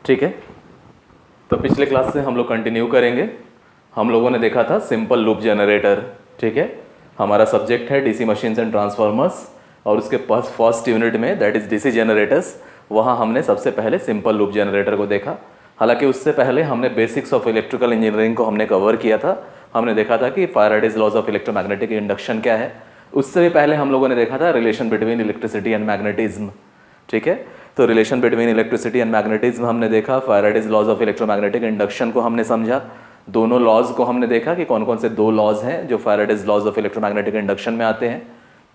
ठीक है, तो पिछले क्लास से हम लोग कंटिन्यू करेंगे। हम लोगों ने देखा था सिंपल लूप जनरेटर। ठीक है, हमारा सब्जेक्ट है डीसी मशीन्स एंड ट्रांसफार्मर्स, और उसके पास फर्स्ट यूनिट में दैट इज डीसी जनरेटर्स, वहाँ हमने सबसे पहले सिंपल लूप जनरेटर को देखा। हालांकि उससे पहले हमने बेसिक्स ऑफ इलेक्ट्रिकल इंजीनियरिंग को हमने कवर किया था। हमने देखा था कि Faraday's laws of electromagnetic induction क्या है। उससे भी पहले हम लोगों ने देखा था relation between electricity and magnetism. ठीक है, तो relation between electricity and magnetism हमने देखा, Faraday's laws of electromagnetic induction को हमने समझा, दोनों लॉज को हमने देखा कि कौन कौन से दो लॉज हैं जो Faraday's laws of electromagnetic induction में आते हैं।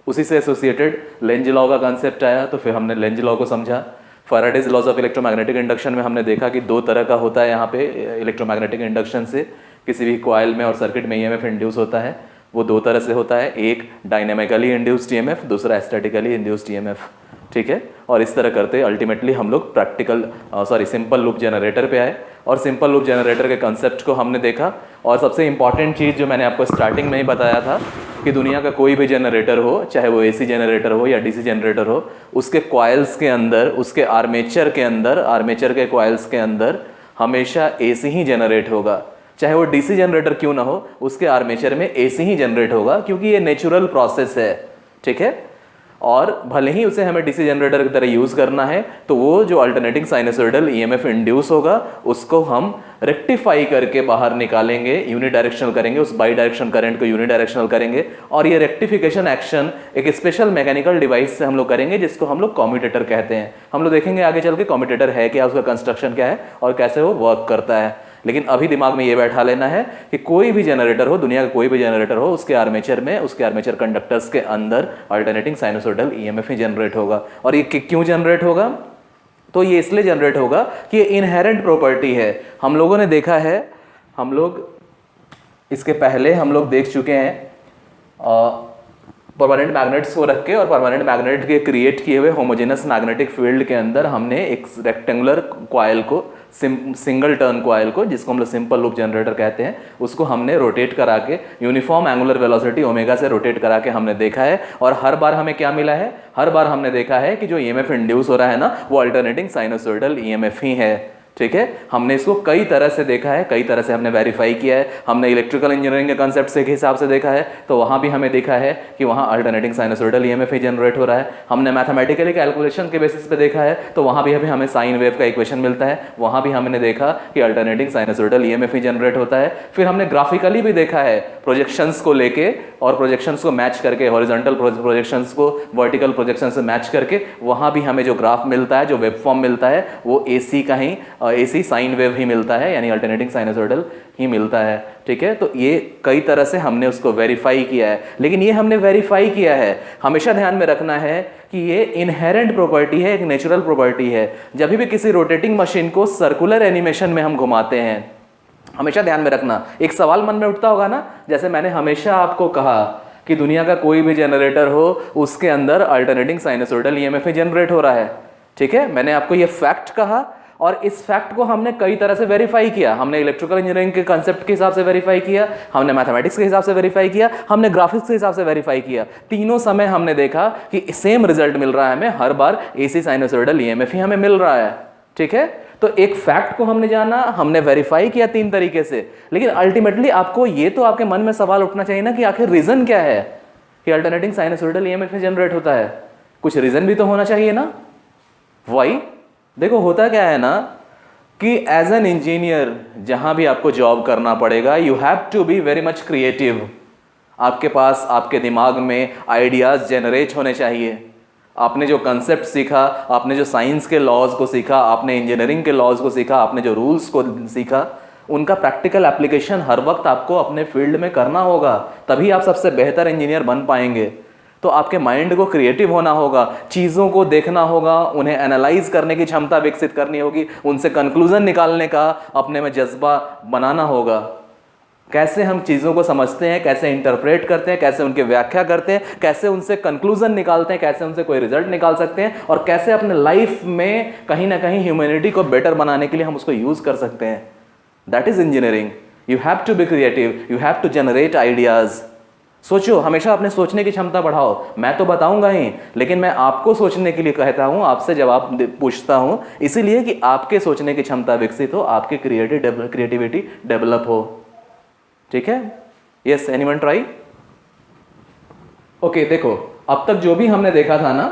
उसी से एसोसिएटेड लेंज लॉ का कंसेप्ट आया, तो फिर हमने लेंज लॉ को समझा। Faraday's laws of electromagnetic induction में हमने देखा कि दो तरह का होता है यहाँ पे इलेक्ट्रोमैग्नेटिक इंडक्शन से, किसी भी कॉइल में और सर्किट में ईएमएफ इंड्यूस होता है, वो दो तरह से होता है, एक डायनेमिकली इंड्यूस्ड ईएमएफ, दूसरा स्टैटिकली इंड्यूस्ड ईएमएफ। ठीक है, और इस तरह करते अल्टीमेटली हम लोग सिंपल लूप जनरेटर पे आए, और सिंपल लूप जनरेटर के कंसेप्ट को हमने देखा। और सबसे इंपॉर्टेंट चीज़ जो मैंने आपको स्टार्टिंग में ही बताया था कि दुनिया का कोई भी जनरेटर हो, चाहे वो एसी जनरेटर हो या डीसी जनरेटर हो, उसके कॉइल्स के अंदर, उसके आर्मेचर के अंदर, आर्मेचर के कॉइल्स के अंदर हमेशा एसी ही जनरेट होगा। चाहे वो डीसी जनरेटर क्यों ना हो, उसके आर्मेचर में एसी ही जनरेट होगा, क्योंकि ये नेचुरल प्रोसेस है। ठीक है, और भले ही उसे हमें डीसी जनरेटर की तरह यूज़ करना है, तो वो जो अल्टरनेटिंग साइनसोइडल ईएमएफ इंड्यूस होगा उसको हम रेक्टिफाई करके बाहर निकालेंगे, यूनिडायरेक्शनल करेंगे, उस बाई डायरेक्शनल करंट को यूनिडायरेक्शनल करेंगे। और ये रेक्टिफिकेशन एक्शन एक स्पेशल मैकेनिकल डिवाइस से हम लोग करेंगे जिसको हम लोग कम्यूटेटर कहते हैं। हम लोग देखेंगे आगे चल के कम्यूटेटर है क्या, उसका कंस्ट्रक्शन क्या है और कैसे वो वर्क करता है। लेकिन अभी दिमाग में ये बैठा लेना है कि कोई भी जनरेटर हो, दुनिया का कोई भी जनरेटर हो, उसके आर्मेचर में, उसके आर्मेचर कंडक्टर्स के अंदर अल्टरनेटिंग साइनसोइडल ईएमएफ ही जनरेट होगा। और ये क्यों जनरेट होगा? तो ये इसलिए जनरेट होगा कि ये इनहेरेंट प्रॉपर्टी है। हम लोगों ने देखा है, हम लोग इसके पहले हम लोग देख चुके हैं परमानेंट मैग्नेट्स को रख के, और परमानेंट मैग्नेट के क्रिएट किए हुए होमोजेनस मैग्नेटिक फील्ड के अंदर हमने एक रेक्टेंगुलर कॉइल को, सिंगल टर्न कॉइल को, जिसको हम लोग सिंपल लूप जनरेटर कहते हैं, उसको हमने रोटेट करा के यूनिफॉर्म एंगुलर वेलोसिटी ओमेगा से रोटेट करा के हमने देखा है। और हर बार हमें क्या मिला है? हर बार हमने देखा है कि जो ईएमएफ इंड्यूस हो रहा है ना, वो अल्टरनेटिंग साइनसोइडल ईएमएफ ही है। ठीक है, हमने इसको कई तरह से देखा है, कई तरह से हमने वेरीफाई किया है। हमने इलेक्ट्रिकल इंजीनियरिंग के कंसेप्ट से के हिसाब से देखा है, तो वहाँ भी हमें देखा है कि वहाँ अल्टरनेटिंग साइनसोइडल ईएमएफ ही जनरेट हो रहा है। हमने मैथमेटिकली कैलकुलेशन के बेसिस पे देखा है, तो वहाँ भी अभी हमें साइन वेव का इक्वेशन मिलता है, वहाँ भी हमने देखा कि अल्टरनेटिंग साइनसोइडल ईएमएफ ही जनरेट होता है। फिर हमने ग्राफिकली भी देखा है, प्रोजेक्शंस को लेके और प्रोजेक्शंस को मैच करके, हॉरिजॉन्टल प्रोजेक्शंस को वर्टिकल प्रोजेक्शन से मैच करके, वहाँ भी हमें जो ग्राफ मिलता है, जो वेब फॉर्म मिलता है, वो एसी का ही एसी साइन वेव ही मिलता है, यानी अल्टरनेटिंग साइनसोइडल ही मिलता है। ठीक है, तो ये कई तरह से हमने उसको वेरीफाई किया है। लेकिन ये हमने वेरीफाई किया है, हमेशा ध्यान में रखना है कि ये इनहेरेंट प्रॉपर्टी है, एक नेचुरल प्रॉपर्टी है। जब भी किसी रोटेटिंग मशीन को सर्कुलर एनिमेशन में हम घुमाते हैं, हमेशा ध्यान में रखना, एक सवाल मन में उठता होगा ना, जैसे मैंने हमेशा आपको कहा कि दुनिया का कोई भी जनरेटर हो, उसके अंदर अल्टरनेटिंग साइनसोइडल ईएमएफ जनरेट हो रहा है। ठीक है, मैंने आपको ये फैक्ट कहा, और इस फैक्ट को हमने कई तरह से वेरीफाई किया। हमने इलेक्ट्रिकल इंजीनियरिंग के कंसेप्ट के हिसाब से वेरीफाई किया, हमने मैथमेटिक्स के हिसाब से वेरीफाई किया, हमने ग्राफिक्स के हिसाब से वेरीफाई किया। तीनों समय हमने देखा कि सेम रिजल्ट मिल रहा है हमें, हर बार एसी साइनसोइडल ईएमएफ ही हमें मिल रहा है। ठीक है, तो एक फैक्ट को हमने जाना, हमने वेरीफाई किया तीन तरीके से। लेकिन अल्टीमेटली आपको ये तो आपके मन में सवाल उठना चाहिए ना कि आखिर रीजन क्या है कि अल्टरनेटिंग साइनसोइडल ईएमएफ जनरेट होता है? कुछ रीजन भी तो होना चाहिए ना। वाई? देखो, होता क्या है ना कि एज एन इंजीनियर जहां भी आपको जॉब करना पड़ेगा, you have to be very much creative. आपके पास, आपके दिमाग में आइडियाज जनरेट होने चाहिए। आपने जो कंसेप्ट सीखा, आपने जो साइंस के लॉज को सीखा, आपने इंजीनियरिंग के लॉज को सीखा, आपने जो रूल्स को सीखा, उनका प्रैक्टिकल एप्लीकेशन हर वक्त आपको अपने फील्ड में करना होगा, तभी आप सबसे बेहतर इंजीनियर बन पाएंगे। तो आपके माइंड को क्रिएटिव होना होगा, चीज़ों को देखना होगा, उन्हें एनालाइज करने की क्षमता विकसित करनी होगी, उनसे कंक्लूजन निकालने का अपने में जज्बा बनाना होगा। कैसे हम चीज़ों को समझते हैं, कैसे इंटरप्रेट करते हैं, कैसे उनकी व्याख्या करते हैं, कैसे उनसे कंक्लूजन निकालते हैं, कैसे उनसे कोई रिजल्ट निकाल सकते हैं, और कैसे अपने लाइफ में कहीं ना कहीं ह्यूमैनिटी को बेटर बनाने के लिए हम उसको यूज़ कर सकते हैं। That is engineering. You have to be creative, you have to generate ideas. सोचो, हमेशा अपने सोचने की क्षमता बढ़ाओ। मैं तो बताऊंगा ही, लेकिन मैं आपको सोचने के लिए कहता हूं, आपसे जवाब पूछता हूं, इसीलिए कि आपके सोचने की क्षमता विकसित हो, आपकी क्रिएटिविटी डेवलप हो। ठीक है? Yes, anyone try? ओके, देखो अब तक जो भी हमने देखा था ना,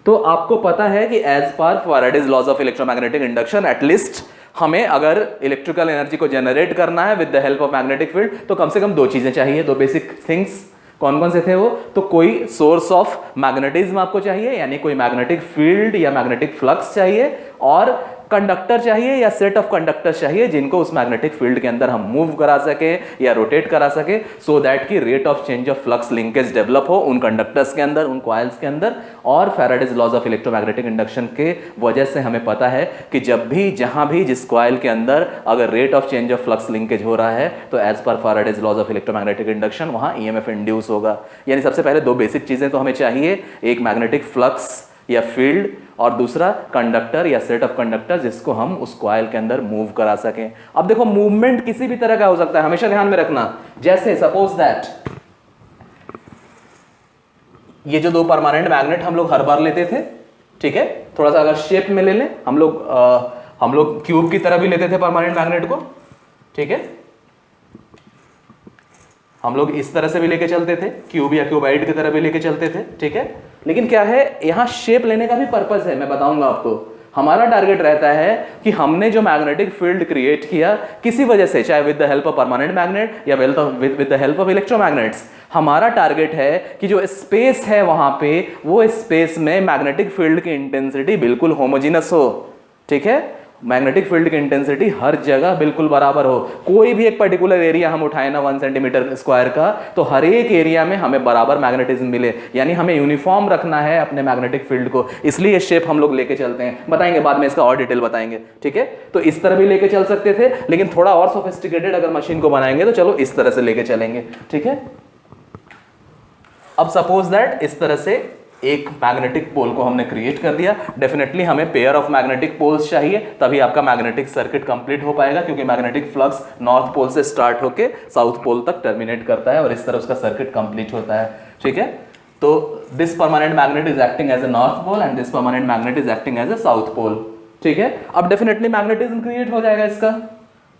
तो आपको पता है कि एज पर Faraday's laws of electromagnetic induction, at least हमें अगर इलेक्ट्रिकल एनर्जी को जनरेट करना है with the help of magnetic field, तो कम से कम दो चीजें चाहिए, दो बेसिक थिंग्स। कौन कौन से थे वो? तो कोई सोर्स ऑफ मैग्नेटिज्म आपको चाहिए, यानी कोई मैग्नेटिक फील्ड या मैग्नेटिक फ्लक्स चाहिए, और कंडक्टर चाहिए या सेट ऑफ कंडक्टर्स चाहिए जिनको उस मैग्नेटिक फील्ड के अंदर हम मूव करा सके या रोटेट करा सके, सो दैट की rate of change of flux linkage develop हो उन कंडक्टर्स के अंदर, उन कॉइल्स के अंदर। और Faraday's laws of electromagnetic induction के वजह से हमें पता है कि जब भी, जहां भी, जिस कॉइल के अंदर अगर rate of change of flux linkage हो रहा है, तो एज पर Faraday's laws of electromagnetic induction वहां ईएमएफ इंड्यूस होगा। यानी सबसे पहले दो बेसिक चीजें तो हमें चाहिए, एक मैग्नेटिक फ्लक्स या फील्ड, और दूसरा कंडक्टर या सेट ऑफ कंडक्टर जिसको हम उस कॉइल के अंदर मूव करा सकें। अब देखो, मूवमेंट किसी भी तरह का हो सकता है, हमेशा ध्यान में रखना। जैसे सपोज दैट ये जो दो परमानेंट मैग्नेट हम लोग हर बार लेते थे, ठीक है, थोड़ा सा अगर शेप में ले लें, हम लोग क्यूब की तरह भी लेते थे परमानेंट मैग्नेट को, ठीक है, हम लोग इस तरह से भी लेके चलते थे, क्यूब या क्यूबाइड की तरह भी लेके चलते थे, ठीक है। लेकिन क्या है, यहां शेप लेने का भी पर्पस है, मैं बताऊंगा आपको। हमारा टारगेट रहता है कि हमने जो मैग्नेटिक फील्ड क्रिएट किया किसी वजह से, चाहे with the help of permanent magnet या with the help of electromagnets, हमारा टारगेट है कि जो स्पेस है वहां पे, वो स्पेस में मैग्नेटिक फील्ड की इंटेंसिटी बिल्कुल होमोजीनस हो, ठीक है। मैग्नेटिक फील्ड की इंटेंसिटी हर जगह बिल्कुल बराबर हो। कोई भी एक पर्टिकुलर एरिया हम उठाए ना 1 सेंटीमीटर स्क्वायर का, तो हर एक एरिया में हमें बराबर मैग्नेटिज्म मिले, यानी हमें यूनिफॉर्म रखना है अपने मैग्नेटिक फील्ड को। इसलिए ये शेप हम लोग लेके चलते हैं, बताएंगे बाद में, इसका और डिटेल बताएंगे, ठीक है। तो इस तरह भी लेके चल सकते थे, लेकिन थोड़ा और सोफिस्टिकेटेड अगर मशीन को बनाएंगे तो चलो इस तरह से लेके चलेंगे, ठीक है। अब सपोज दैट इस तरह से एक मैग्नेटिक पोल को हमने क्रिएट कर दिया। डेफिनेटली हमें पेयर ऑफ मैग्नेटिक पोल्स चाहिए, तभी आपका मैग्नेटिक सर्किट कंप्लीट हो पाएगा, क्योंकि मैग्नेटिक फ्लक्स नॉर्थ पोल से स्टार्ट होके साउथ पोल तक टर्मिनेट करता है और इस तरह उसका सर्किट कंप्लीट होता है, ठीक है। तो this permanent magnet is acting as a north pole and this permanent magnet is acting as a south pole, ठीक है। अब डेफिनेटली मैग्नेटिज्म क्रिएट हो जाएगा इसका,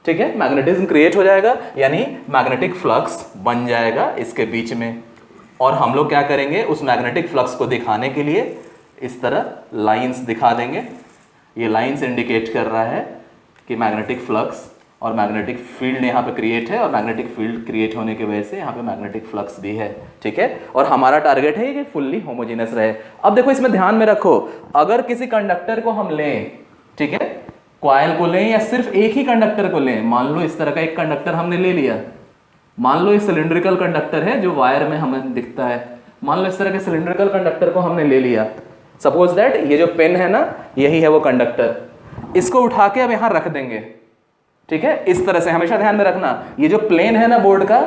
ठीक है, मैग्नेटिज्म क्रिएट हो जाएगा, यानी मैग्नेटिक फ्लक्स बन जाएगा इसके बीच में। और हम लोग क्या करेंगे, उस मैग्नेटिक फ्लक्स को दिखाने के लिए इस तरह लाइंस दिखा देंगे। ये लाइंस इंडिकेट कर रहा है कि मैग्नेटिक फ्लक्स और मैग्नेटिक फील्ड यहाँ पे क्रिएट है, और मैग्नेटिक फील्ड क्रिएट होने की वजह से यहाँ पे मैग्नेटिक फ्लक्स भी है, ठीक है। और हमारा टारगेट है कि फुल्ली होमोजेनस रहे। अब देखो, इसमें ध्यान में रखो, अगर किसी कंडक्टर को हम लें, ठीक है, कॉइल को लें या सिर्फ एक ही कंडक्टर को लें, मान लो इस तरह का एक कंडक्टर हमने ले लिया, मान लो ये सिलिंड्रिकल कंडक्टर है जो वायर में हमें दिखता है, मान लो इस तरह के सिलिंड्रिकल कंडक्टर को हमने ले लिया। सपोज दैट ये जो पेन है ना, यही है वो कंडक्टर, इसको उठा के अब यहां रख देंगे, ठीक है, इस तरह से। हमेशा ध्यान में रखना, ये जो प्लेन है ना बोर्ड का,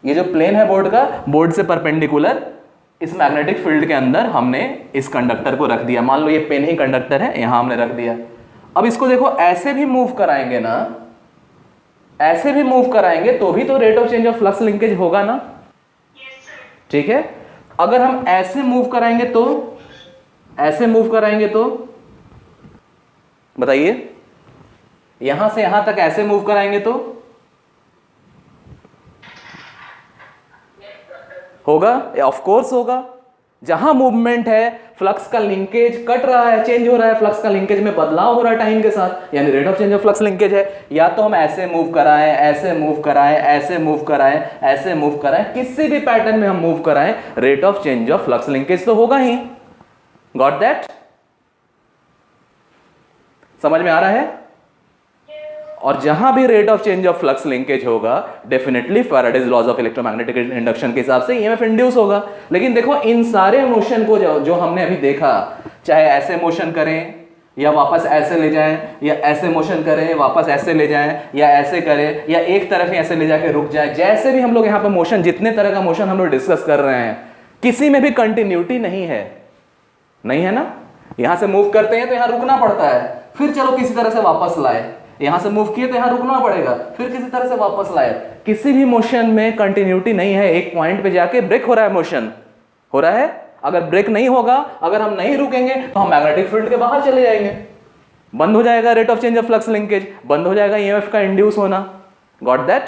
ये जो प्लेन है बोर्ड का, बोर्ड से परपेंडिकुलर इस मैग्नेटिक फील्ड के अंदर हमने इस कंडक्टर को रख दिया। मान लो ये पेन ही कंडक्टर है, यहां हमने रख दिया। अब इसको देखो, ऐसे भी मूव कराएंगे ना, ऐसे भी मूव कराएंगे तो भी तो rate of change of flux linkage होगा ना, ठीक है। अगर हम ऐसे मूव कराएंगे तो, ऐसे मूव कराएंगे तो बताइए, यहां से यहां तक ऐसे मूव कराएंगे तो होगा? ऑफ कोर्स होगा। जहां मूवमेंट है, फ्लक्स का लिंकेज कट रहा है, चेंज हो रहा है, फ्लक्स का लिंकेज में बदलाव हो रहा है टाइम के साथ, यानी rate of change of flux linkage है। या तो हम ऐसे मूव कराएं, ऐसे मूव कराएं, ऐसे मूव कराएं, ऐसे मूव कराएं, किसी भी पैटर्न में हम मूव कराएं, rate of change of flux linkage तो होगा ही। Got that? समझ में आ रहा है? और जहां भी rate of change of flux linkage होगा, definitely Faraday's laws of electromagnetic induction के हिसाब से ईएमएफ इंड्यूस होगा। लेकिन देखो, इन सारे मोशन को जो हमने अभी देखा, चाहे ऐसे मोशन करें या वापस ऐसे ले जाएं, या ऐसे मोशन करें वापस ऐसे ले जाएं, या ऐसे करें या एक तरफ ही ऐसे ले जाके रुक जाए, जैसे भी हम लोग यहाँ पर मोशन, जितने तरह का मोशन हम लोग डिस्कस कर रहे हैं, किसी में भी कंटिन्यूटी नहीं है, नहीं है ना। यहां से मूव करते हैं तो यहां रुकना पड़ता है, फिर चलो किसी तरह से वापस लाए, यहां से मूव किए तो यहां रुकना पड़ेगा, फिर किसी तरह से वापस लाए। किसी भी मोशन में कंटिन्यूटी नहीं है, एक पॉइंट पे जाके ब्रेक हो रहा है, मोशन हो रहा है। अगर ब्रेक नहीं होगा, अगर हम नहीं रुकेंगे तो हम मैग्नेटिक फील्ड के बाहर चले जाएंगे, बंद हो जाएगा rate of change of flux linkage, बंद हो जाएगा ईएमएफ का इंड्यूस होना। Got that?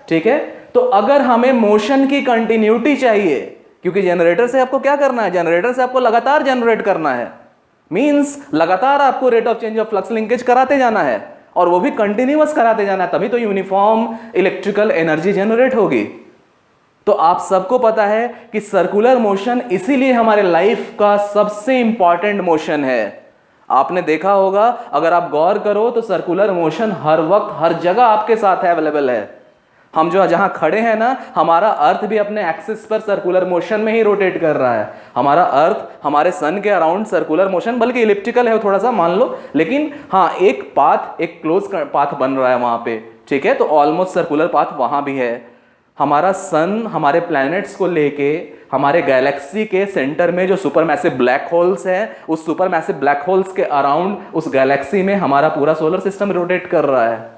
ठीक है। तो अगर हमें मोशन की कंटिन्यूटी चाहिए, क्योंकि जनरेटर से आपको क्या करना है, जनरेटर से आपको लगातार जनरेट करना है, मींस लगातार आपको rate of change of flux linkage कराते जाना है, और वो भी कंटिन्यूअस कराते जाना है, तभी तो यूनिफॉर्म इलेक्ट्रिकल एनर्जी जनरेट होगी। तो आप सबको पता है कि सर्कुलर मोशन इसीलिए हमारे लाइफ का सबसे इंपॉर्टेंट मोशन है। आपने देखा होगा, अगर आप गौर करो तो सर्कुलर मोशन हर वक्त हर जगह आपके साथ अवेलेबल है। हम जो जहां खड़े हैं ना, हमारा अर्थ भी अपने एक्सिस पर सर्कुलर मोशन में ही रोटेट कर रहा है। हमारा अर्थ हमारे सन के अराउंड सर्कुलर मोशन, बल्कि इलिप्टिकल है थोड़ा सा मान लो, लेकिन हाँ एक पाथ, एक क्लोज पाथ बन रहा है वहां पे, ठीक है। तो ऑलमोस्ट सर्कुलर पाथ वहां भी है। हमारा सन हमारे प्लैनेट्स को लेके हमारे गैलेक्सी के सेंटर में जो सुपरमैसिव ब्लैक होल्स हैं, उस सुपरमैसिव ब्लैक होल्स के अराउंड उस गैलेक्सी में हमारा पूरा सोलर सिस्टम रोटेट कर रहा है।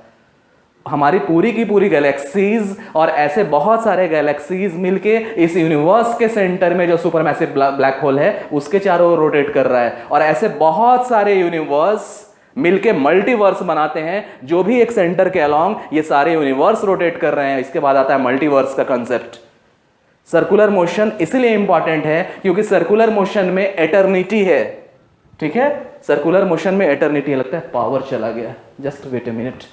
हमारी पूरी की पूरी गैलेक्सीज और ऐसे बहुत सारे गैलेक्सीज मिलके इस यूनिवर्स के सेंटर में जो सुपरमैसिव ब्लैक होल है उसके चारों ओर रोटेट कर रहा है। और ऐसे बहुत सारे यूनिवर्स मिलके मल्टीवर्स बनाते हैं, जो भी एक सेंटर के अलोंग ये सारे यूनिवर्स रोटेट कर रहे हैं। इसके बाद आता है मल्टीवर्स का कंसेप्ट। सर्कुलर मोशन इसलिए इंपॉर्टेंट है क्योंकि सर्कुलर मोशन में एटर्निटी है, ठीक है। सर्कुलर मोशन में एटर्निटी, लगता है पावर चला गया, just wait a minute.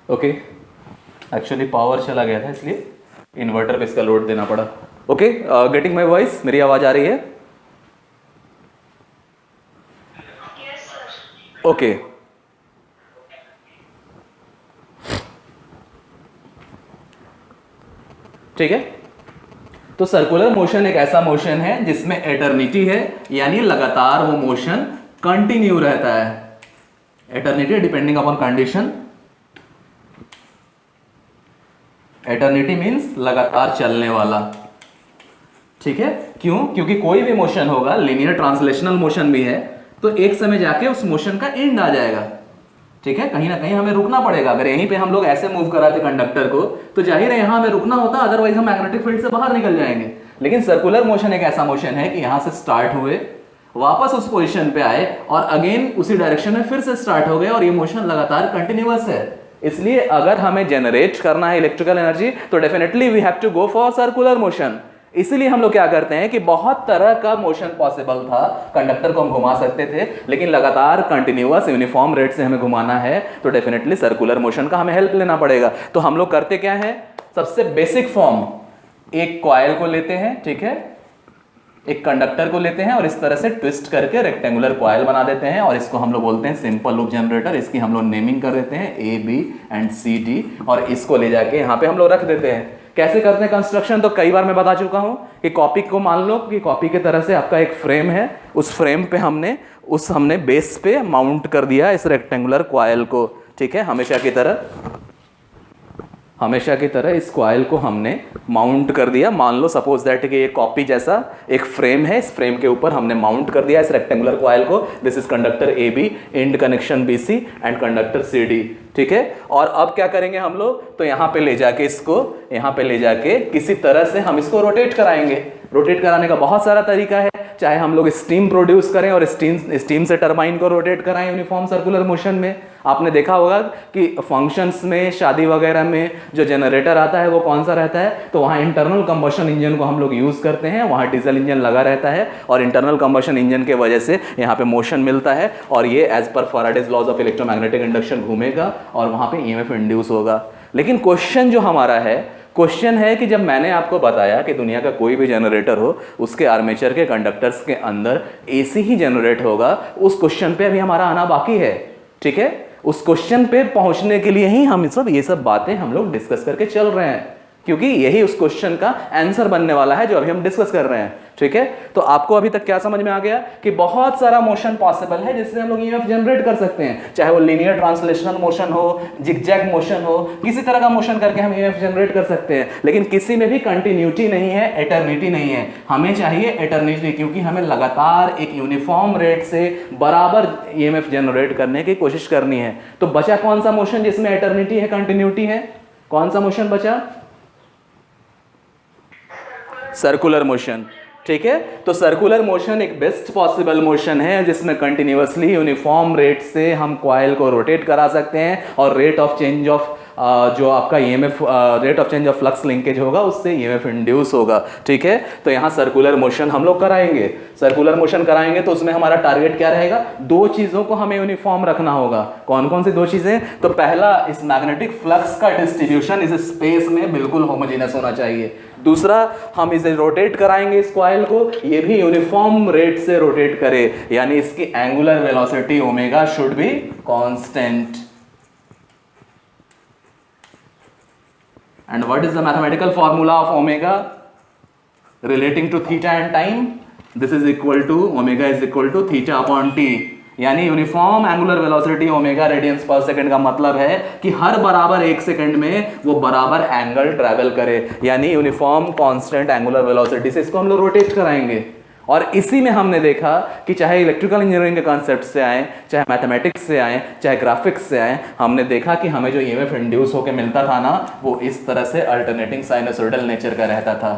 Okay, actually power चला गया था इसलिए इन्वर्टर पे इसका लोड देना पड़ा। ओके, गेटिंग माय वॉइस, मेरी आवाज आ रही है? ओके, ठीक है। तो सर्कुलर मोशन एक ऐसा मोशन है जिसमें एटर्निटी है, यानी लगातार वो मोशन कंटिन्यू रहता है। Eternity depending upon condition, eternity means लगातार चलने वाला, ठीक है। क्यों? क्योंकि कोई भी मोशन होगा, लीनियर ट्रांसलेशनल मोशन भी है, तो एक समय जाके उस मोशन का एंड आ जाएगा, ठीक है। कहीं ना कहीं हमें रुकना पड़ेगा। अगर यहीं पे हम लोग ऐसे मूव कराते कंडक्टर को, तो जाहिर है यहां हमें रुकना होता, अदरवाइज हम मैग्नेटिक फील्ड से बाहर निकल जाएंगे। लेकिन सर्कुलर मोशन एक ऐसा मोशन है कि यहां से स्टार्ट हुए, वापस उस पोजीशन पे आए और अगेन उसी डायरेक्शन में फिर से स्टार्ट हो गए, और ये मोशन लगातार कंटिन्यूअस है। इसलिए अगर हमें जनरेट करना है इलेक्ट्रिकल एनर्जी तो definitely we have to go for circular motion. इसलिए हम लोग क्या करते हैं कि बहुत तरह का मोशन पॉसिबल था, कंडक्टर को हम घुमा सकते थे, लेकिन लगातार कंटिन्यूअस यूनिफॉर्म रेट से हमें घुमाना है तो डेफिनेटली सर्कुलर मोशन का हमें हेल्प लेना पड़ेगा। तो हम लोग करते क्या है, सबसे बेसिक फॉर्म, एक कॉइल को लेते हैं, ठीक है, एक कंडक्टर को लेते हैं और इस तरह से ट्विस्ट करके रेक्टेंगुलर कॉइल बना देते हैं, और इसको हम लोग बोलते हैं सिंपल लूप जनरेटर। इसकी हम लोग नेमिंग कर देते हैं ए, बी एंड सी, डी, और इसको ले जाके यहाँ पे हम लोग रख देते हैं। कैसे करते हैं कंस्ट्रक्शन, तो कई बार मैं बता चुका हूँ कि कॉपी को मान लो कि कॉपी की तरह से आपका एक फ्रेम है, उस फ्रेम पे हमने बेस पे माउंट कर दिया इस रेक्टेंगुलर कॉइल को, ठीक है। हमेशा की तरह इस कॉइल को हमने माउंट कर दिया। मान लो सपोज दैट कि ये कॉपी जैसा एक फ्रेम है, इस फ्रेम के ऊपर हमने माउंट कर दिया इस रेक्टेंगुलर कॉइल को। This is conductor A B, and connection B C and conductor C D, ठीक है। और अब क्या करेंगे हम लोग, तो यहाँ पे ले जाके किसी तरह से हम इसको रोटेट कराएंगे। रोटेट कराने का बहुत सारा तरीका है, चाहे हम लोग स्टीम प्रोड्यूस करें और स्टीम से टरबाइन को रोटेट कराएं यूनिफॉर्म सर्कुलर मोशन में। आपने देखा होगा कि फंक्शंस में, शादी वगैरह में जो जनरेटर आता है वो कौन सा रहता है, तो वहाँ इंटरनल कंबशन इंजन को हम लोग यूज़ करते हैं, वहाँ डीजल इंजन लगा रहता है और इंटरनल कंबशन इंजन के वजह से यहाँ पे मोशन मिलता है और ये एज पर Faraday's laws of electromagnetic induction घूमेगा और वहाँ पे ईएमएफ इंड्यूस होगा। लेकिन क्वेश्चन जो हमारा है, क्वेश्चन है कि जब मैंने आपको बताया कि दुनिया का कोई भी जनरेटर हो उसके आर्मेचर के कंडक्टर्स के अंदर एसी ही जनरेट होगा, उस क्वेश्चन पे अभी हमारा आना बाकी है। ठीक है, उस क्वेश्चन पे पहुंचने के लिए ही हम ये सब बातें हम लोग डिस्कस करके चल रहे हैं, क्योंकि यही उस क्वेश्चन का आंसर बनने वाला है जो अभी हम डिस्कस कर रहे हैं। ठीक है, तो आपको अभी तक क्या समझ में आ गया कि बहुत सारा मोशन पॉसिबल है जिससे हम लोग ईएमएफ जनरेट कर सकते हैं, चाहे वो लीनियर ट्रांसलेशनल मोशन हो, जिगजैग मोशन हो, किसी तरह का मोशन करके हम ईएमएफ जनरेट कर सकते हैं। लेकिन किसी में भी कंटिन्यूटी नहीं है, एटर्निटी नहीं है। हमें चाहिए एटर्निटी, क्योंकि हमें लगातार एक यूनिफॉर्म रेट से बराबर ईएमएफ जनरेट करने की कोशिश करनी है। तो बचा कौन सा मोशन जिसमें एटर्निटी है, कंटिन्यूटी है? कौन सा मोशन बचा? Circular motion. ठीक है, तो सर्कुलर मोशन एक बेस्ट पॉसिबल मोशन है जिसमें कंटिन्यूअसली यूनिफॉर्म रेट से हम कॉइल को रोटेट करा सकते हैं और रेट ऑफ चेंज ऑफ जो आपका EMF, rate of change of flux linkage होगा उससे ईएमएफ इंड्यूस होगा। ठीक है, तो यहाँ सर्कुलर मोशन हम लोग कराएंगे। सर्कुलर मोशन कराएंगे तो उसमें हमारा टारगेट क्या रहेगा? दो चीज़ों को हमें यूनिफॉर्म रखना होगा। कौन कौन सी दो चीज़ें? तो पहला, इस मैग्नेटिक फ्लक्स का डिस्ट्रीब्यूशन इस स्पेस में बिल्कुल होमोजेनस होना चाहिए। दूसरा, हम इसे रोटेट कराएंगे इस कॉइल को, ये भी यूनिफॉर्म रेट से रोटेट करे, यानी इसकी angular velocity omega should be constant. And what is the mathematical formula of omega relating to theta and time? This is equal to, omega is equal to theta upon t। यानी uniform angular velocity omega radiance पर second का मतलब है कि हर बराबर 1 second में वो बराबर एंगल ट्रैवल करे, यानी यूनिफॉर्म कांस्टेंट एंगुलर वेलोसिटी से इसको हम लोग रोटेट कराएंगे। और इसी में हमने देखा कि चाहे इलेक्ट्रिकल इंजीनियरिंग के कॉन्सेप्ट से आए, चाहे मैथमेटिक्स से आए, चाहे ग्राफिक्स से आए, हमने देखा कि हमें जो ईएमएफ इंड्यूस होकर मिलता था ना, वो इस तरह से अल्टरनेटिंग साइनसोइडल नेचर का रहता था।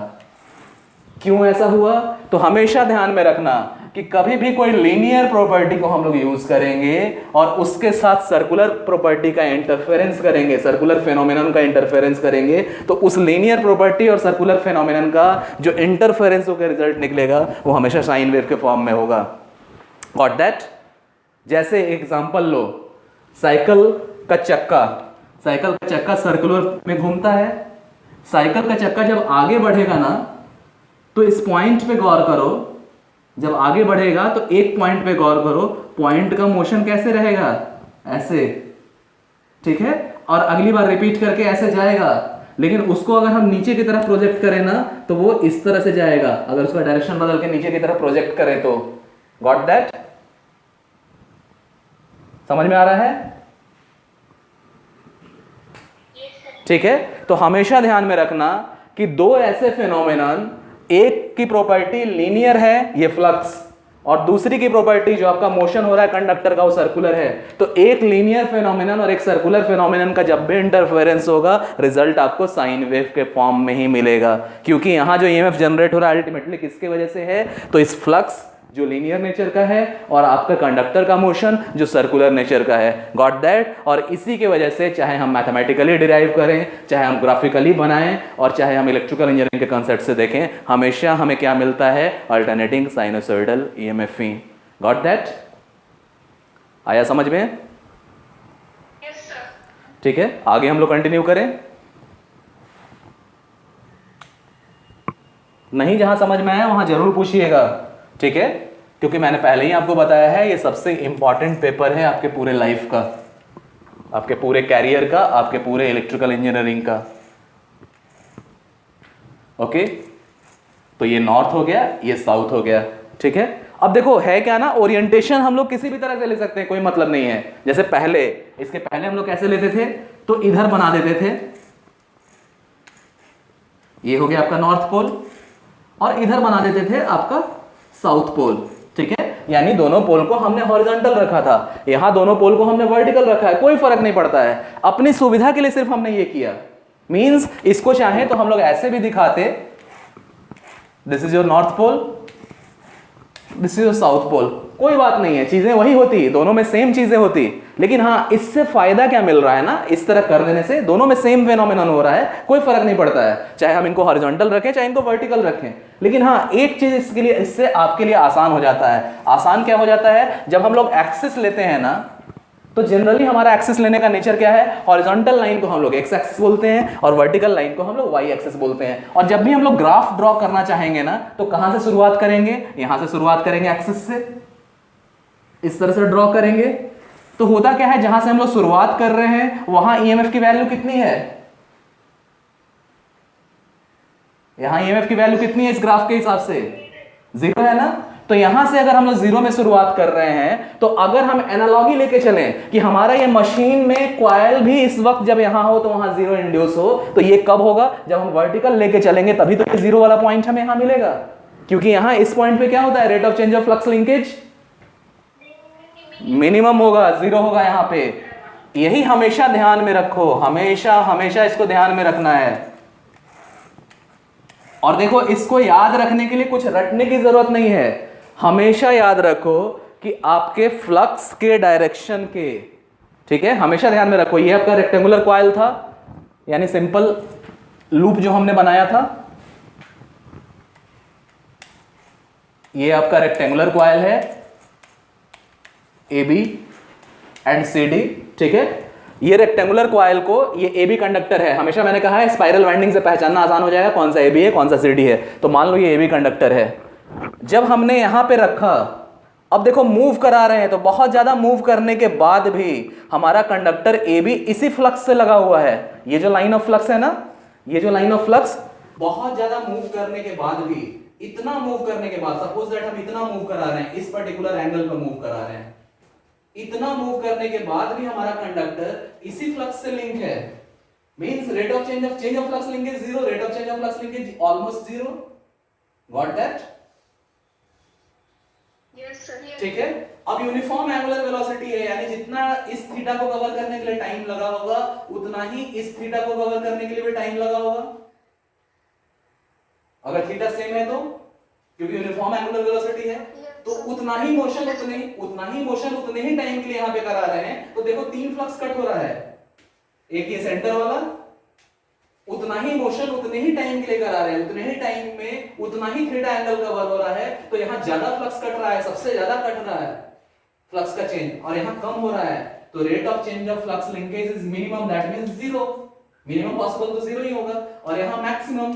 क्यों ऐसा हुआ? तो हमेशा ध्यान में रखना कि कभी भी कोई लीनियर प्रॉपर्टी को हम लोग यूज करेंगे और उसके साथ सर्कुलर प्रॉपर्टी का इंटरफेरेंस करेंगे, सर्कुलर फेनोमेनन का इंटरफेरेंस करेंगे, तो उस लीनियर प्रॉपर्टी और सर्कुलर फेनोमेनन का जो इंटरफेरेंस होकर रिजल्ट निकलेगा वो हमेशा साइन वेव के फॉर्म में होगा। Got that? जैसे एग्जांपल लो, साइकिल का चक्का सर्कुलर में घूमता है। साइकिल का चक्का जब आगे बढ़ेगा ना, तो इस पॉइंट पे गौर करो, जब आगे बढ़ेगा तो एक पॉइंट पे गौर करो, पॉइंट का मोशन कैसे रहेगा? ऐसे। ठीक है, और अगली बार रिपीट करके ऐसे जाएगा, लेकिन उसको अगर हम नीचे की तरफ प्रोजेक्ट करें ना, तो वो इस तरह से जाएगा, अगर उसका डायरेक्शन बदल के नीचे की तरफ प्रोजेक्ट करें तो। Got that? समझ में आ रहा है? ठीक है, तो हमेशा ध्यान में रखना कि दो ऐसे फिनोमेनन, एक की प्रॉपर्टी लीनियर है, ये फ्लक्स, और दूसरी की प्रॉपर्टी जो आपका मोशन हो रहा है कंडक्टर का, वो सर्कुलर है। तो एक लीनियर फेनोमेनन और एक सर्कुलर फेनोमेनन का जब भी इंटरफेरेंस होगा, रिजल्ट आपको साइन वेव के फॉर्म में ही मिलेगा, क्योंकि यहां जो ईएमएफ जनरेट हो रहा है अल्टीमेटली किसके वजह से है? तो इस फ्लक्स जो लीनियर नेचर का है और आपका कंडक्टर का मोशन जो सर्कुलर नेचर का है। Got that? और इसी के वजह से चाहे हम मैथमेटिकली डिराइव करें, चाहे हम ग्राफिकली बनाएं, और चाहे हम इलेक्ट्रिकल इंजीनियरिंग के कॉन्सेप्ट से देखें, हमेशा हमें क्या मिलता है? Alternating sinusoidal EMF. Got that? आया समझ में? Yes sir. ठीक है, आगे हम लोग कंटिन्यू करें। नहीं, जहां समझ में आया वहां जरूर पूछिएगा। ठीक है, क्योंकि मैंने पहले ही आपको बताया है, ये सबसे इंपॉर्टेंट पेपर है आपके पूरे लाइफ का, आपके पूरे कैरियर का, आपके पूरे इलेक्ट्रिकल इंजीनियरिंग का। ओके, तो ये नॉर्थ हो गया, ये साउथ हो गया। ठीक है, अब देखो है क्या ना, ओरिएंटेशन हम लोग किसी भी तरह से ले सकते हैं, कोई मतलब नहीं है। जैसे पहले, इसके पहले हम लोग कैसे लेते थे? तो इधर बना देते थे, ये हो गया आपका नॉर्थ पोल, और इधर बना देते थे आपका साउथ पोल। ठीक है, यानी दोनों पोल को हमने हॉरिजॉन्टल रखा था, यहां दोनों पोल को हमने वर्टिकल रखा है, कोई फर्क नहीं पड़ता है, अपनी सुविधा के लिए सिर्फ हमने ये किया। मींस इसको चाहे तो हम लोग ऐसे भी दिखाते, this is your north pole, this is your south pole. कोई बात नहीं है, चीजें वही होती, दोनों में सेम चीजें होती, लेकिन हाँ इससे फायदा क्या मिल रहा है ना, इस तरह कर देने से दोनों में सेम फेनोमेनन हो रहा है, कोई फर्क नहीं पड़ता है, चाहे हम इनको हॉरिजॉन्टल रखें चाहे इनको वर्टिकल रखें। लेकिन हाँ एक चीज इसके लिए, इससे आपके लिए आसान हो जाता है। आसान क्या हो जाता है, जब हम लोग एक्सिस लेते हैं ना, तो जनरली हमारा एक्सिस लेने का नेचर क्या है, हॉरिजॉन्टल लाइन को हम लोग एक्स एक्सिस बोलते हैं और वर्टिकल लाइन को हम लोग वाई एक्सिस बोलते हैं। और जब भी हम लोग ग्राफ ड्रॉ करना चाहेंगे ना, तो कहां से शुरुआत करेंगे, यहां से शुरुआत करेंगे एक्सिस से, इस तरह से ड्रॉ करेंगे। तो होता क्या है, जहां से हम लोग शुरुआत कर रहे हैं वहां ईएमएफ की वैल्यू कितनी है, यहां ईएमएफ की वैल्यू कितनी है इस ग्राफ के हिसाब से, 0 है ना। तो यहां से अगर हम लोग 0 में शुरुआत कर रहे हैं, तो अगर हम एनालॉजी लेके चलें कि हमारा ये मशीन में कॉइल भी इस वक्त जब यहां हो तो वहां 0 इंड्यूस हो, तो ये कब होगा, जब हम वर्टिकल लेके चलेंगे तभी तो ये 0 वाला पॉइंट हमें यहां मिलेगा। क्योंकि यहां इस पॉइंट पे क्या होता है, rate of change of flux linkage minimum होगा, 0 होगा यहां पे। यही हमेशा ध्यान में रखो, हमेशा हमेशा इसको ध्यान में रखना है। और देखो इसको याद रखने के लिए कुछ रटने की जरूरत नहीं है, हमेशा याद रखो कि आपके फ्लक्स के डायरेक्शन के, ठीक है, हमेशा ध्यान में रखो। ये आपका रेक्टेंगुलर कॉइल था, यानी सिंपल लूप जो हमने बनाया था, ये आपका रेक्टेंगुलर कॉइल है A B and C D, ठीक है। ये रेक्टेंगुलर कॉइल को, ये ए बी कंडक्टर है, हमेशा मैंने कहा है स्पाइरल वाइंडिंग से पहचानना आसान हो जाएगा कौन सा ए बी है कौन सा सी डी है। तो मान लो ये ए बी कंडक्टर है, जब हमने यहां पे रखा, अब देखो मूव करा रहे हैं, तो बहुत ज्यादा मूव करने के बाद भी हमारा कंडक्टर ए बी इसी फ्लक्स से लगा हुआ है। ये जो लाइन ऑफ फ्लक्स है ना, ये जो लाइन ऑफ फ्लक्स, बहुत ज्यादा मूव करने के बाद भी, इतना मूव करने के बाद, सपोज दैट हम इतना मूव करा रहे हैं, इस पर्टिकुलर एंगल पर मूव करा रहे हैं, इतना मूव करने के बाद भी हमारा कंडक्टर इसी फ्लक्स से लिंक है। Means rate of change of flux linkage 0, rate of change of flux linkage almost 0। Got that? Yes, sir. Yes. ठीक है। अब यूनिफॉर्म एंगुलर वेलोसिटी है, यानी जितना इस थीटा को कवर करने के लिए टाइम लगा होगा, उतना ही इस थीटा को कवर करने के लिए भी टाइम लगा होगा, अगर थीटा सेम है तो, क्योंकि यूनिफॉर्म एंगुलर वेलोसिटी है, तो उतना ही मोशन उतने ही टाइम के लिए यहां पे करा रहे हैं। तो देखो 3 फ्लक्स कट हो रहा है, एक ये सेंटर वाला, उतना ही मोशन उतने ही टाइम के लिए करा रहे हैं, उतने ही टाइम में उतना ही थीटा एंगल कवर हो रहा है। तो यहां ज्यादा फ्लक्स कट रहा है, सबसे ज्यादा कट रहा है फ्लक्स का चेंज, और यहां कम हो रहा है। तो rate of change of flux linkage is minimum, that means 0। Minimum possible तो 0 ही होगा, और यहां मैक्सिमम,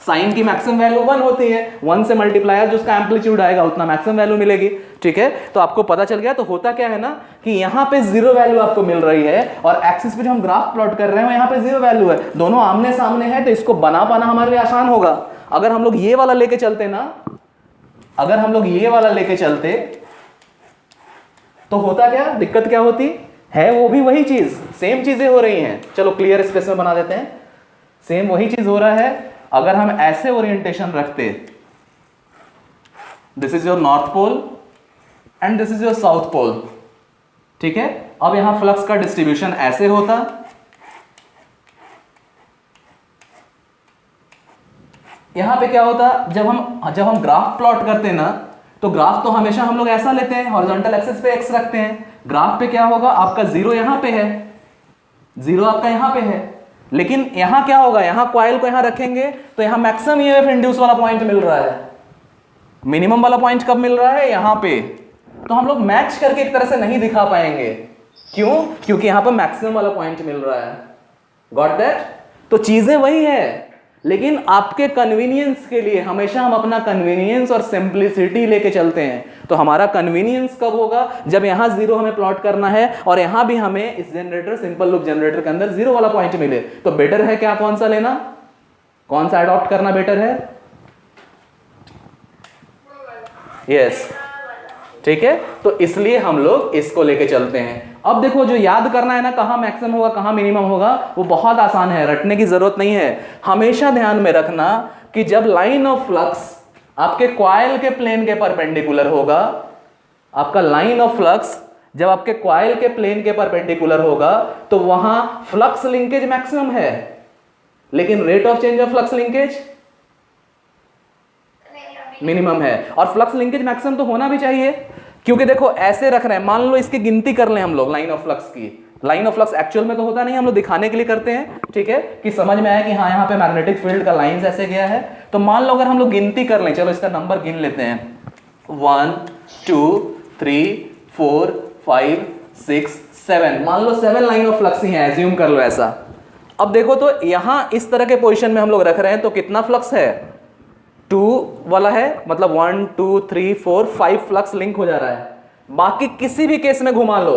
साइन की मैक्सिमम वैल्यू 1 होती है, 1 से मल्टीप्लाई जो उसका एम्पलीट्यूड आएगा उतना मैक्सिमम वैल्यू मिलेगी, ठीक है। तो आपको पता चल गया। तो होता क्या है ना कि यहां पे 0 वैल्यू आपको मिल रही है, और एक्सिस पे जो हम ग्राफ प्लॉट कर रहे हैं यहां पे 0 वैल्यू है, दोनों आमने सामने है, तो इसको बना पाना हमारे लिए आसान होगा। अगर हम लोग ये वाला लेके चलते ना, अगर हम लोग ये वाला लेके चलते, तो होता क्या, दिक्कत क्या होती है, वो भी वही चीज, सेम चीजें हो रही हैं। चलो क्लियर स्पेस में बना देते हैं, सेम वही चीज हो रहा है। अगर हम ऐसे ओरिएंटेशन रखते, this is your north pole and this is your south pole, ठीक है। अब यहां फ्लक्स का डिस्ट्रीब्यूशन ऐसे होता, यहां पे क्या होता, जब हम ग्राफ प्लॉट करते हैं ना, तो ग्राफ तो हमेशा हम लोग ऐसा लेते हैं, हॉरिजॉन्टल एक्सिस पे एक्स रखते हैं। ग्राफ पे क्या होगा, आपका 0 यहां पे है, 0 आपका यहां पे है, लेकिन यहां क्या होगा, यहां कॉइल को यहां रखेंगे तो यहां मैक्सिमम ईएमएफ इंड्यूस वाला पॉइंट मिल रहा है। मिनिमम वाला पॉइंट कब मिल रहा है, यहां पे। तो हम लोग मैच करके एक तरह से नहीं दिखा पाएंगे, क्यों, क्योंकि यहां पर मैक्सिमम वाला पॉइंट मिल रहा है। Got that? तो चीजें वही है, लेकिन आपके कन्वीनियंस के लिए हमेशा हम अपना कन्वीनियंस और सिंप्लिसिटी लेके चलते हैं। तो हमारा कन्वीनियंस कब होगा, जब यहां 0 हमें प्लॉट करना है और यहां भी हमें इस जनरेटर, सिंपल लूप जनरेटर के अंदर 0 वाला पॉइंट मिले। तो बेटर है क्या, कौन सा लेना, कौन सा अडॉप्ट करना बेटर है? यस, ठीक है। तो इसलिए हम लोग इसको लेके चलते हैं। अब देखो जो याद करना है ना, कहां मैक्सिमम होगा कहां मिनिमम होगा, वो बहुत आसान है, रटने की जरूरत नहीं है। हमेशा ध्यान में रखना कि जब लाइन ऑफ फ्लक्स आपके कॉइल के प्लेन के परपेंडिकुलर होगा, आपका लाइन ऑफ फ्लक्स जब आपके कॉइल के प्लेन के परपेंडिकुलर होगा, तो वहां फ्लक्स लिंकेज मैक्सिमम है, लेकिन rate of change of flux linkage minimum है। और फ्लक्स लिंकेज मैक्सिमम तो होना भी चाहिए, क्योंकि देखो ऐसे रख रहे हैं, मान लो इसकी गिनती कर लें हम लोग लाइन ऑफ फ्लक्स की। लाइन ऑफ फ्लक्स एक्चुअल में तो होता नहीं, हम लोग दिखाने के लिए करते हैं, ठीक है, कि समझ में आया कि हाँ यहाँ पे मैग्नेटिक फील्ड का लाइंस ऐसे गया है। तो मान लो अगर हम लोग गिनती कर लें, चलो इसका नंबर गिन लेते हैं, 1 2 3 4 5 6 7, मान लो 7 लाइन ऑफ फ्लक्स ही है, एज्यूम कर लो ऐसा। अब देखो तो यहां इस तरह के पोजीशन में हम लोग रख रहे हैं, तो कितना फ्लक्स है, 2 वाला है, मतलब 1 2 3 4 5 फ्लक्स लिंक हो जा रहा है। बाकी किसी भी केस में घुमा लो,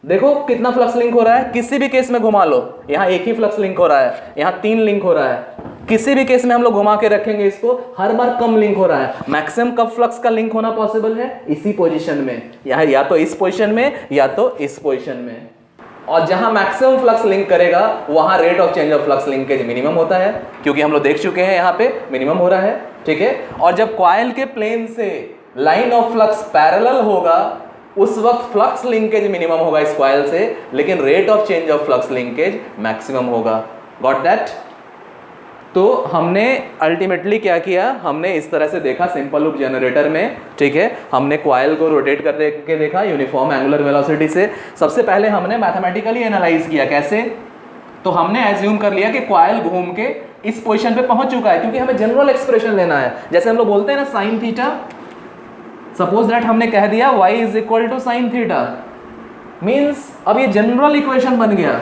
देखो कितना फ्लक्स लिंक हो रहा है, किसी भी केस में घुमा लो, यहां एक ही फ्लक्स लिंक हो रहा है, यहां 3 लिंक हो रहा है, किसी भी केस में हम लोग घुमा के रखेंगे इसको, हर बार कम लिंक हो रहा है। मैक्सिमम कब फ्लक्स का लिंक होना पॉसिबल है, इसी पोजीशन में, या तो इस पोजीशन में या तो इस पोजीशन में। और जहां मैक्सिमम फ्लक्स लिंक करेगा वहां rate of change of flux linkage minimum होता है, क्योंकि हम लोग देख चुके हैं यहां पे मिनिमम हो रहा है, ठीक है। और जब कॉइल के प्लेन से लाइन ऑफ फ्लक्स पैरेलल होगा उस वक्त फ्लक्स लिंकेज मिनिमम होगा इस कॉइल से, लेकिन rate of change of flux linkage maximum होगा। Got that? तो हमने अल्टीमेटली क्या किया, हमने इस तरह से देखा सिंपल लूप जनरेटर में, ठीक है, हमने कॉइल को रोटेट करके देखा यूनिफॉर्म एंगुलर वेलोसिटी से। सबसे पहले हमने मैथमेटिकली एनालाइज किया, कैसे, तो हमने एज्यूम कर लिया कि कॉइल घूम के इस पोजीशन पे पहुंच चुका है, क्योंकि हमें जनरल एक्सप्रेशन लेना है। जैसे हम लोग बोलते हैं ना साइन थीटा, सपोज दैट हमने कह दिया y is equal to sine theta, means अब ये जनरल इक्वेशन बन गया।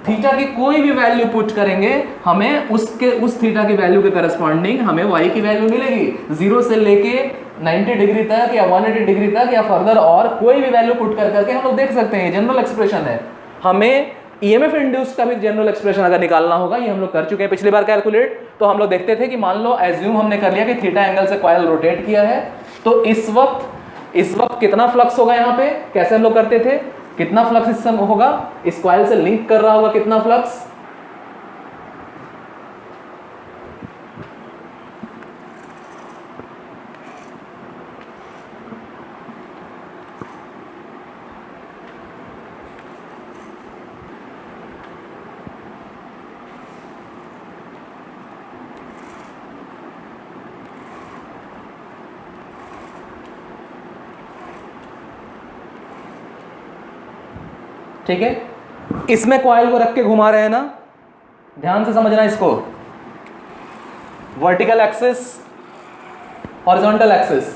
थीटा की कोई भी वैल्यू पुट करेंगे हमें उस थीटा की वैल्यू के करस्पॉन्डिंग हमें y की वैल्यू मिलेगी, 0 से लेके 90 डिग्री तक या 180 डिग्री तक या फर्दर, और कोई भी वैल्यू पुट करके हम लोग देख सकते हैं, जनरल एक्सप्रेशन है। हमें ईएमएफ इंड्यूस का भी जनरल एक्सप्रेशन अगर निकालना होगा, ये हम लोग कर चुके हैं पिछली बार कैलकुलेट। तो हम लोग देखते थे कि मान लो एज्यूम हमने कर लिया कि थीटा एंगल से कॉइल रोटेट किया है, तो इस वक्त कितना फ्लक्स होगा यहाँ पे, कैसे हम लोग करते थे, कितना फ्लक्स इस समय होगा, इस कॉइल से लिंक कर रहा होगा कितना फ्लक्स, ठीक है। इसमें कॉइल को रख के घुमा रहे हैं ना, ध्यान से समझना इसको, vertical axis, horizontal axis,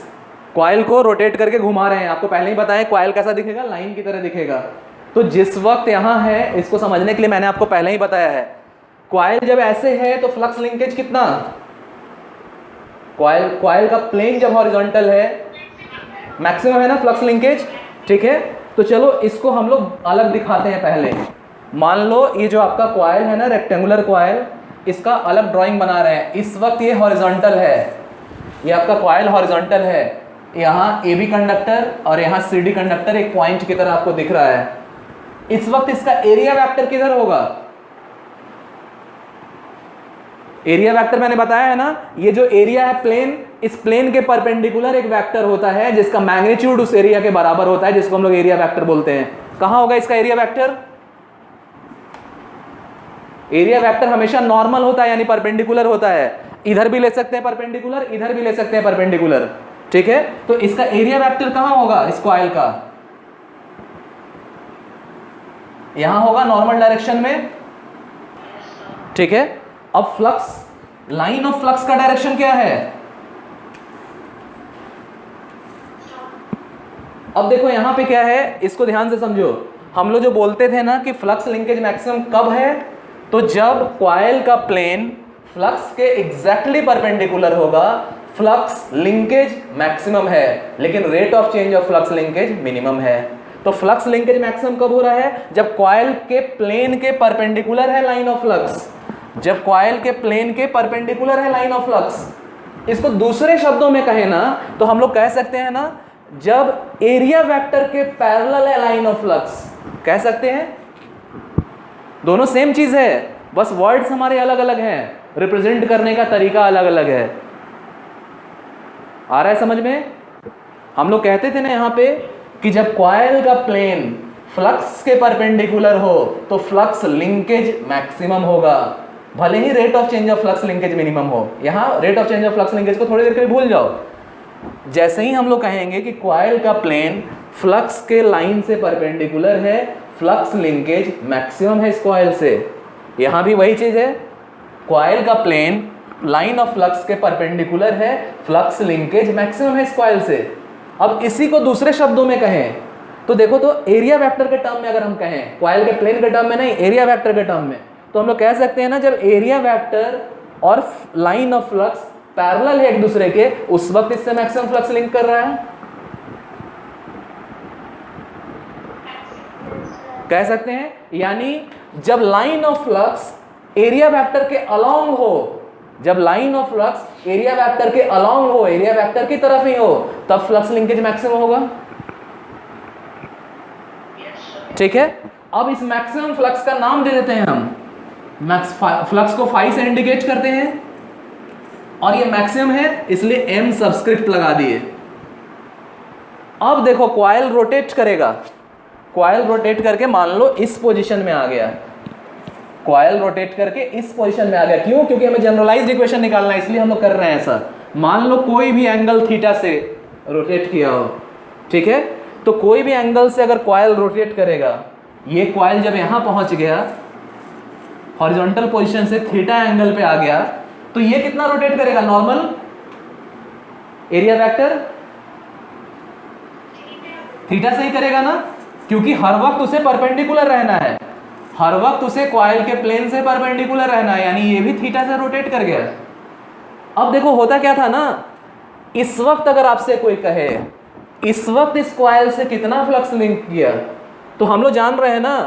coil को रोटेट करके घुमा रहे हैं। आपको पहले ही बताया कॉइल कैसा दिखेगा, लाइन की तरह दिखेगा। तो जिस वक्त यहां है, इसको समझने के लिए मैंने आपको पहले ही बताया है, कॉइल जब ऐसे है तो फ्लक्स लिंकेज कितना, कॉइल का प्लेन जब हॉरिजॉन्टल है मैक्सिमम है ना फ्लक्स लिंकेज, ठीक है। तो चलो इसको हम लोग अलग दिखाते हैं। पहले मान लो ये जो आपका कॉइल है ना, रेक्टेंगुलर कॉइल, इसका अलग ड्राइंग बना रहे हैं। इस वक्त ये हॉरिजॉन्टल है, ये आपका कॉइल हॉरिजॉन्टल है, यहाँ AB कंडक्टर और यहाँ CD कंडक्टर एक पॉइंट की तरह आपको दिख रहा है। इस वक्त इसका एरिया वेक्टर किधर होगा, एरिया वेक्टर मैंने बताया है ना, ये जो एरिया है प्लेन, इस प्लेन के परपेंडिकुलर एक वेक्टर होता है जिसका मैग्नीट्यूड उस एरिया के बराबर होता है, जिसको हम लोग एरिया वेक्टर बोलते हैं। कहां होगा इसका एरिया वेक्टर, एरिया वेक्टर हमेशा नॉर्मल होता है, यानी परपेंडिकुलर होता है। इधर भी ले सकते हैं परपेंडिकुलर, इधर भी ले सकते हैं परपेंडिकुलर, ठीक है। तो इसका एरिया वेक्टर कहां होगा, इस कॉइल का यहां होगा नॉर्मल डायरेक्शन में, ठीक है। अब फ्लक्स, लाइन ऑफ फ्लक्स का डायरेक्शन क्या है, अब देखो यहां पे क्या है, इसको ध्यान से समझो। हम लोग जो बोलते थे ना कि फ्लक्स लिंकेज मैक्सिमम कब है, तो जब कॉइल का प्लेन फ्लक्स के एग्जैक्टली परपेंडिकुलर होगा, फ्लक्स लिंकेज मैक्सिमम है, लेकिन rate of change of flux linkage minimum है। तो फ्लक्स लिंकेज मैक्सिमम कब हो रहा है, जब कॉइल के प्लेन के परपेंडिकुलर है लाइन ऑफ फ्लक्स, जब कॉइल के प्लेन के परपेंडिकुलर है लाइन ऑफ फ्लक्स। इसको दूसरे शब्दों में कहें ना तो हम लोग कह सकते हैं ना, जब एरिया वेक्टर के पैरेलल है लाइन ऑफ फ्लक्स, कह सकते हैं। दोनों सेम चीज है, बस वर्ड्स हमारे अलग अलग हैं, रिप्रेजेंट करने का तरीका अलग अलग है। आ रहा है समझ में? हम लोग कहते थे ना यहाँ पे कि जब कॉइल का प्लेन फ्लक्स के परपेंडिकुलर हो तो फ्लक्स लिंकेज मैक्सिमम होगा, भले ही rate of change of flux linkage minimum हो, यहाँ rate of change of flux linkage को थोड़ी देर के लिए भूल जाओ। जैसे ही हम लोग कहेंगे कि कॉइल का प्लेन फ्लक्स के लाइन से परपेंडिकुलर है, फ्लक्स लिंकेज मैक्सिमम है इस कॉइल से, यहाँ भी वही चीज है, कॉइल का प्लेन लाइन ऑफ फ्लक्स के परपेंडिकुलर है, फ्लक्स लिंकेज मैक्सिमम है इस कॉइल से। अब इसी को दूसरे शब्दों में कहें तो देखो, तो एरिया वेक्टर के टर्म में अगर हम कहें, कॉइल के प्लेन के टर्म में नहीं, एरिया वेक्टर के टर्म में, तो हम लोग कह सकते हैं ना, जब एरिया वेक्टर और लाइन ऑफ फ्लक्स पैरेलल है एक दूसरे के, उस वक्त इससे मैक्सिमम फ्लक्स लिंक कर रहा है, कह सकते हैं। यानी जब line of flux area vector के अलोंग हो, जब line of flux area vector के अलोंग हो, एरिया वेक्टर की तरफ ही हो, तब फ्लक्स लिंकेज मैक्सिमम होगा। ठीक है, अब इस मैक्सिमम फ्लक्स का नाम दे देते हैं हम, फ्लक्स को फाई से इंडिकेट करते हैं, और ये मैक्सिमम है इसलिए एम सबस्क्रिप्ट लगा दिए। अब देखो कॉइल रोटेट करेगा, कॉइल रोटेट करके मान लो इस पोजीशन में आ गया, कॉइल रोटेट करके इस पोजीशन में आ गया। क्यों? क्योंकि हमें जनरलाइज्ड इक्वेशन निकालना है, इसलिए हम लोग कर रहे हैं ऐसा। मान लो कोई भी एंगल थीटा से रोटेट किया हो, ठीक है, तो कोई भी एंगल से अगर कॉइल रोटेट करेगा, ये कॉइल जब यहां पहुंच गया हॉरिजॉन्टल पोजीशन से थीटा एंगल पे आ गया, तो ये कितना रोटेट करेगा? नॉर्मल एरिया वेक्टर थीटा से ही करेगा ना, क्योंकि हर वक्त उसे परपेंडिकुलर रहना है, हर वक्त उसे कॉइल के प्लेन से परपेंडिकुलर रहना है, यानी ये भी थीटा से रोटेट कर गया। अब देखो होता क्या था ना, इस वक्त अगर आपसे कोई कहे इस वक्त इस कॉइल से कितना फ्लक्स लिंक किया, तो हम लोग जान रहे हैं ना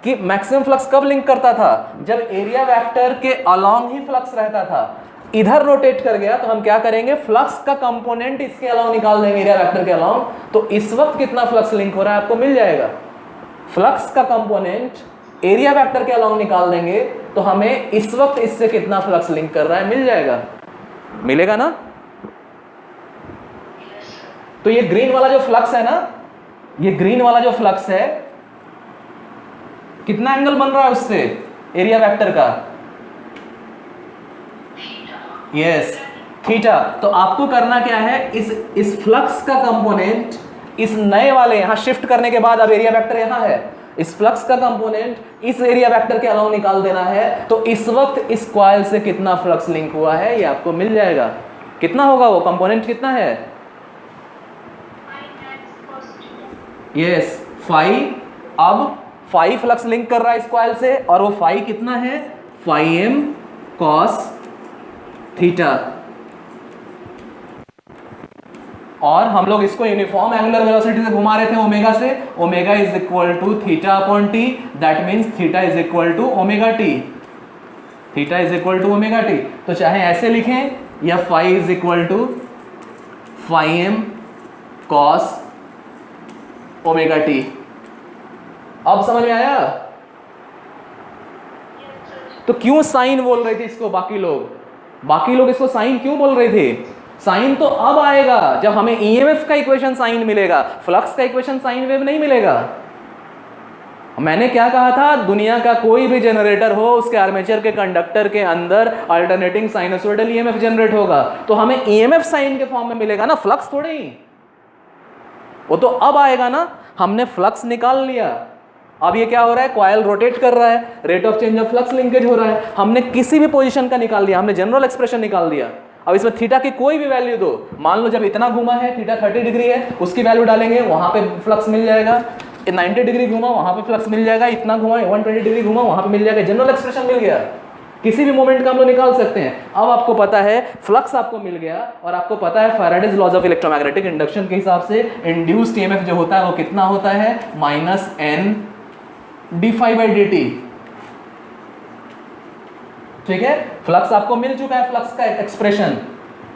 कि मैक्सिमम फ्लक्स कब लिंक करता था? जब एरिया वेक्टर के अलोंग ही फ्लक्स रहता था। इधर रोटेट कर गया तो हम क्या करेंगे, फ्लक्स का कंपोनेंट इसके अलोंग निकाल देंगे, एरिया वेक्टर के अलोंग, तो इस वक्त कितना फ्लक्स लिंक हो रहा है आपको मिल जाएगा। फ्लक्स का कंपोनेंट एरिया वेक्टर के अलोंग निकाल देंगे तो हमें इस वक्त इससे कितना फ्लक्स लिंक कर रहा है मिल जाएगा, मिलेगा ना। तो ये ग्रीन वाला जो फ्लक्स है ना, ये ग्रीन वाला जो फ्लक्स है, कितना एंगल बन रहा है उससे एरिया वेक्टर का? Yes, theta. तो आपको करना क्या है, इस फ्लक्स का कंपोनेंट इस नए वाले यहां शिफ्ट करने के बाद, अब एरिया वेक्टर यहां है, इस फ्लक्स का कंपोनेंट इस एरिया वेक्टर के अलावा निकाल देना है, तो इस वक्त इस कॉइल से कितना फ्लक्स लिंक हुआ है ये आपको मिल जाएगा। कितना होगा वो कंपोनेंट, कितना है? Yes, phi. अब फाई फ्लक्स लिंक कर रहा है इस कॉइल से, और वो फाई कितना है? Phi M cos theta. और हम लोग इसको यूनिफॉर्म एंगुलर वेलोसिटी से घुमा रहे थे ओमेगा से, omega is equal to theta upon T, that means theta is equal to omega T, theta is equal to omega T. तो चाहे ऐसे लिखें या phi is equal to phi M cos omega T. अब समझ में आया? तो क्यों साइन बोल रहे थे इसको बाकी लोग इसको साइन क्यों बोल रहे थे? साइन तो अब आएगा जब हमें ईएमएफ का इक्वेशन साइन मिलेगा, फ्लक्स का इक्वेशन साइन वेव नहीं मिलेगा। मैंने क्या कहा था, दुनिया का कोई भी जनरेटर हो, उसके आर्मेचर के कंडक्टर के अंदर अल्टरनेटिंग साइनसोइडल ईएमएफ जनरेट होगा, तो हमें ईएमएफ साइन के फॉर्म में मिलेगा ना, फ्लक्स थोड़े ही। वो तो अब आएगा ना। हमने फ्लक्स निकाल लिया, अब ये क्या हो रहा है, कॉइल रोटेट कर रहा है, rate of change of flux linkage हो रहा है। हमने किसी भी पोजीशन का निकाल दिया, हमने जनरल एक्सप्रेशन निकाल दिया। अब इसमें थीटा की कोई भी वैल्यू दो, मान लो जब इतना घुमा है, थीटा 30 डिग्री है, उसकी वैल्यू डालेंगे, वहां पे फ्लक्स मिल जाएगा। 90 डिग्री घुमा, वहां पे फ्लक्स मिल जाएगा। इतना घुमा, 120 डिग्री घुमा, वहां पे मिल जाएगा। जनरल एक्सप्रेशन मिल गया, किसी भी मोमेंट का हम लोग निकाल सकते हैं। अब आपको पता है फ्लक्स आपको मिल गया, और आपको पता है Faraday's laws of electromagnetic induction के हिसाब से इंड्यूस्ड ईएमएफ जो होता है वो कितना होता है, -n d∅dt। ठीक है, फ्लक्स आपको मिल चुका है, फ्लक्स का एक्सप्रेशन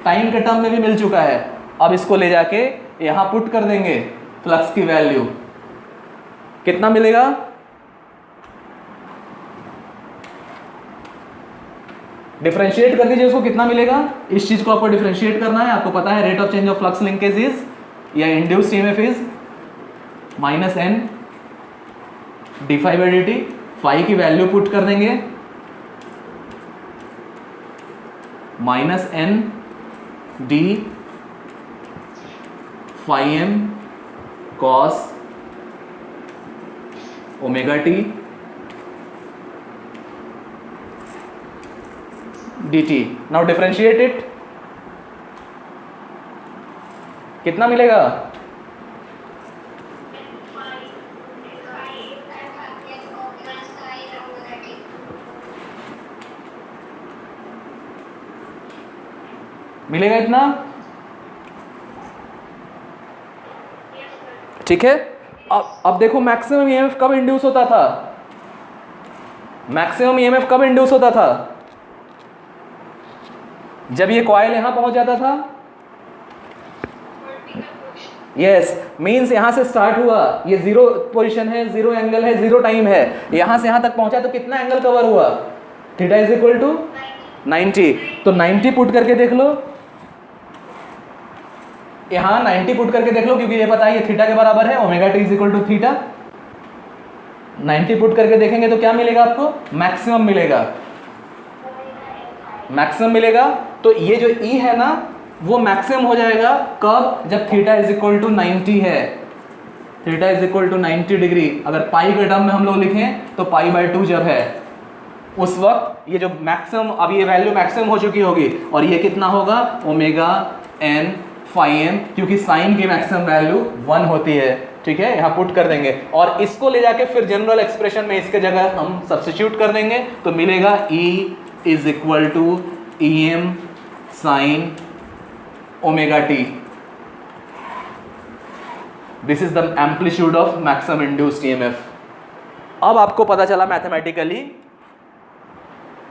टाइम के टर्म में भी मिल चुका है। अब इसको ले जाके यहां पुट कर देंगे, फ्लक्स की वैल्यू कितना मिलेगा, डिफरेंशिएट कर दीजिए उसको, कितना मिलेगा। इस चीज को आपको डिफरेंशिएट करना है। आपको पता है rate of change of flux linkage is, या induced EMF is -n d∅dt। Phi की वैल्यू पुट कर देंगे, minus N D phi M cos omega T dt. Now differentiate it, कितना मिलेगा? मिलेगा इतना, ठीक है। अब देखो मैक्सिमम ईएमएफ कब इंड्यूस होता था? मैक्सिमम ईएमएफ कब इंड्यूस होता था? जब ये कॉइल यहां पहुंच जाता था। यस, मींस यहां से स्टार्ट हुआ, ये जीरो पोजीशन है, जीरो एंगल है, जीरो टाइम है, यहां से यहां तक पहुंचा तो कितना एंगल कवर हुआ? Theta is equal to 90। तो 90 पुट करके देख लो, यहां 90 पुट करके देख लो, क्योंकि ये पता है ये थीटा के बराबर है, omega T is equal to theta. 90 put करके देखेंगे तो क्या मिलेगा आपको? मैक्सिमम मिलेगा, मैक्सिमम मिलेगा। तो ये जो E है ना वो मैक्सिमम हो जाएगा कब? जब थीटा इज इक्वल टू 90 है, theta is equal to 90 degree. अगर पाई के टर्म में हम लोग लिखें तो पाई बाय 2 जब है, उस वक्त ये जो मैक्सिमम, अब ये वैल्यू मैक्सिमम हो चुकी होगी, और ये कितना होगा? ओमेगा एन फाई एम, क्योंकि साइन की मैक्सिमम वैल्यू 1 होती है, ठीक है। यहाँ पुट कर देंगे और इसको ले जाके फिर जनरल एक्सप्रेशन में इसके जगह हम सब्स्टिट्यूट कर देंगे, तो मिलेगा E is equal to E M sine omega T. This is the amplitude of maximum induced EMF. अब आपको पता चला मैथमेटिकली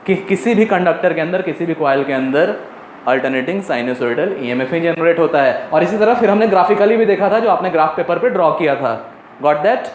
कि किसी भी कंडक्टर के अंदर, किसी भी कॉइल के अंदर अल्टरनेटिंग साइनसोइडल ईएमएफ ही जनरेट होता है। और इसी तरह फिर हमने ग्राफिकली भी देखा था, जो आपने ग्राफ पेपर पे ड्रॉ किया था। Got that?